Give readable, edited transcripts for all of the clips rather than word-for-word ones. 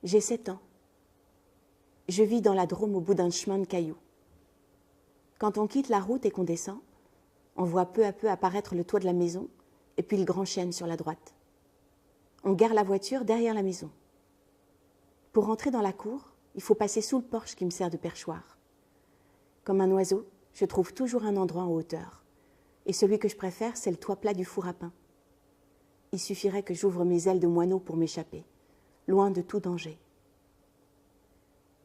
J'ai 7 ans. Je vis dans la Drôme au bout d'un chemin de cailloux. Quand on quitte la route et qu'on descend, on voit peu à peu apparaître le toit de la maison et puis le grand chêne sur la droite. On gare la voiture derrière la maison. Pour entrer dans la cour, il faut passer sous le porche qui me sert de perchoir. Comme un oiseau, je trouve toujours un endroit en hauteur. Et celui que je préfère, c'est le toit plat du four à pain. Il suffirait que j'ouvre mes ailes de moineau pour m'échapper, loin de tout danger.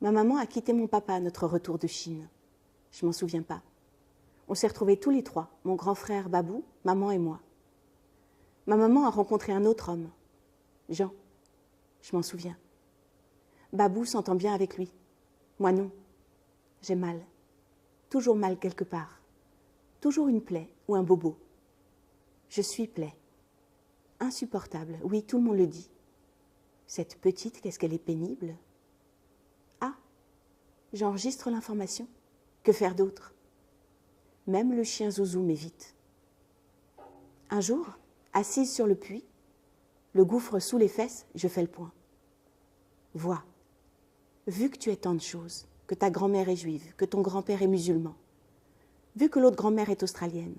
Ma maman a quitté mon papa à notre retour de Chine. Je m'en souviens pas. On s'est retrouvés tous les trois, mon grand frère Babou, maman et moi. Ma maman a rencontré un autre homme, Jean. Je m'en souviens. Babou s'entend bien avec lui. Moi non. J'ai mal. Toujours mal quelque part. Toujours une plaie ou un bobo. Je suis plaie. Insupportable, oui, tout le monde le dit. Cette petite, qu'est-ce qu'elle est pénible. Ah, j'enregistre l'information. Que faire d'autre? Même le chien Zouzou m'évite. Un jour, assise sur le puits, le gouffre sous les fesses, je fais le point. Vois, vu que tu es tant de choses, que ta grand-mère est juive, que ton grand-père est musulman, vu que l'autre grand-mère est australienne,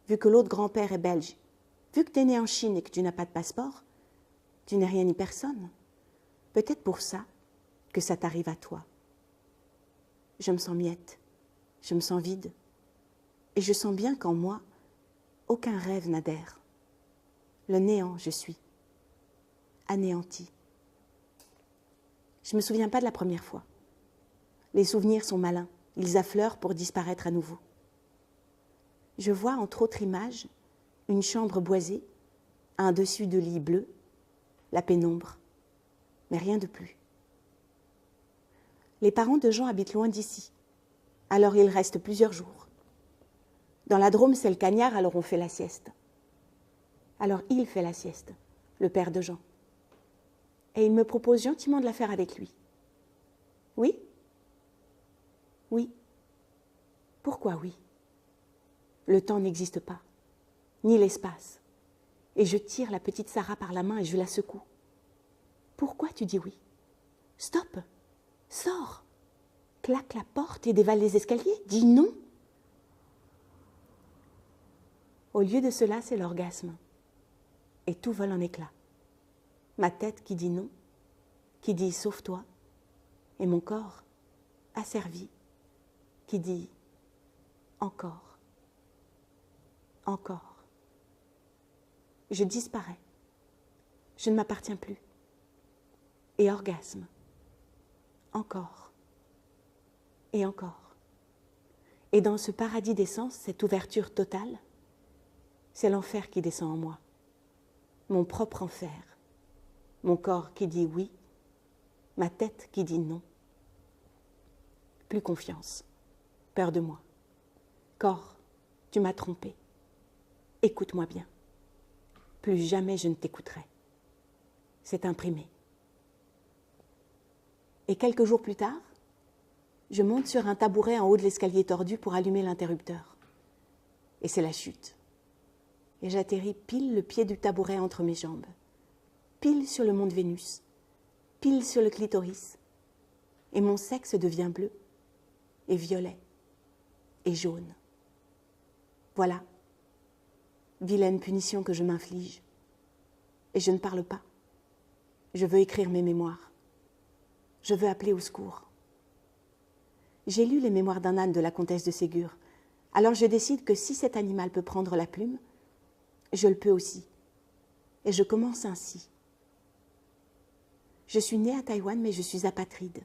vu que l'autre grand-père est belge, vu que tu es né en Chine et que tu n'as pas de passeport, tu n'es rien ni personne. Peut-être pour ça que ça t'arrive à toi. Je me sens miette, je me sens vide, et je sens bien qu'en moi, aucun rêve n'adhère. Le néant, je suis, anéanti. Je ne me souviens pas de la première fois. Les souvenirs sont malins, ils affleurent pour disparaître à nouveau. Je vois, entre autres images, une chambre boisée, un dessus de lit bleu, la pénombre, mais rien de plus. Les parents de Jean habitent loin d'ici, alors il reste plusieurs jours. Dans la Drôme, c'est le cagnard, alors on fait la sieste. Alors il fait la sieste, le père de Jean. Et il me propose gentiment de la faire avec lui. Oui? Oui. Pourquoi oui? Le temps n'existe pas, ni l'espace. Et je tire la petite Sarah par la main et je la secoue. Pourquoi tu dis oui? Stop! Sors! Claque la porte et dévale les escaliers. Dis non! Au lieu de cela, c'est l'orgasme. Et tout vole en éclats. Ma tête qui dit non, qui dit sauve-toi, et mon corps, asservi, qui dit encore, encore. Je disparais. Je ne m'appartiens plus. Et orgasme. Encore. Et encore. Et dans ce paradis d'essence, cette ouverture totale, c'est l'enfer qui descend en moi. Mon propre enfer. Mon corps qui dit oui, ma tête qui dit non. Plus confiance, peur de moi. Corps, tu m'as trompé. Écoute-moi bien. Plus jamais je ne t'écouterai. C'est imprimé. Et quelques jours plus tard, je monte sur un tabouret en haut de l'escalier tordu pour allumer l'interrupteur. Et c'est la chute. Et j'atterris pile le pied du tabouret entre mes jambes. Pile sur le mont de Vénus, pile sur le clitoris, et mon sexe devient bleu, et violet, et jaune. Voilà, vilaine punition que je m'inflige. Et je ne parle pas. Je veux écrire mes mémoires. Je veux appeler au secours. J'ai lu les mémoires d'un âne de la comtesse de Ségur, alors je décide que si cet animal peut prendre la plume, je le peux aussi. Et je commence ainsi. Je suis née à Taïwan, mais je suis apatride.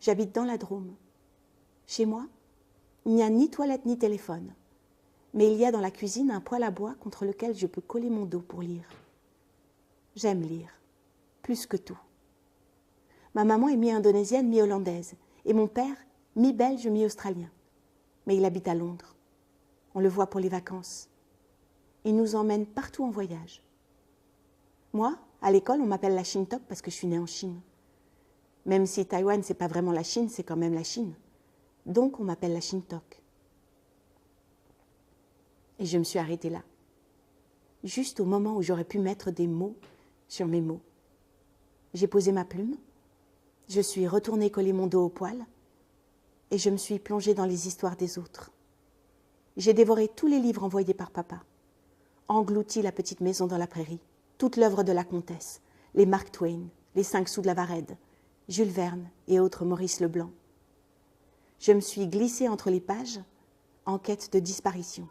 J'habite dans la Drôme. Chez moi, il n'y a ni toilette ni téléphone. Mais il y a dans la cuisine un poêle à bois contre lequel je peux coller mon dos pour lire. J'aime lire, plus que tout. Ma maman est mi-indonésienne, mi-hollandaise, et mon père, mi-belge, mi-australien. Mais il habite à Londres. On le voit pour les vacances. Il nous emmène partout en voyage. Moi, à l'école, on m'appelle la Shintok parce que je suis née en Chine. Même si Taïwan, c'est pas vraiment la Chine, c'est quand même la Chine. Donc, on m'appelle la Shintok. Et je me suis arrêtée là. Juste au moment où j'aurais pu mettre des mots sur mes mots. J'ai posé ma plume, Je suis retournée coller mon dos au poêle et je me suis plongée dans les histoires des autres. J'ai dévoré tous les livres envoyés par papa, englouti La petite maison dans la prairie, toute l'œuvre de la comtesse, les Mark Twain, les 5 sous de la Varède, Jules Verne et autres Maurice Leblanc. Je me suis glissée entre les pages en quête de disparition,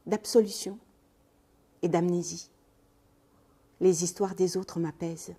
d'absolution et d'amnésie. Les histoires des autres m'apaisent.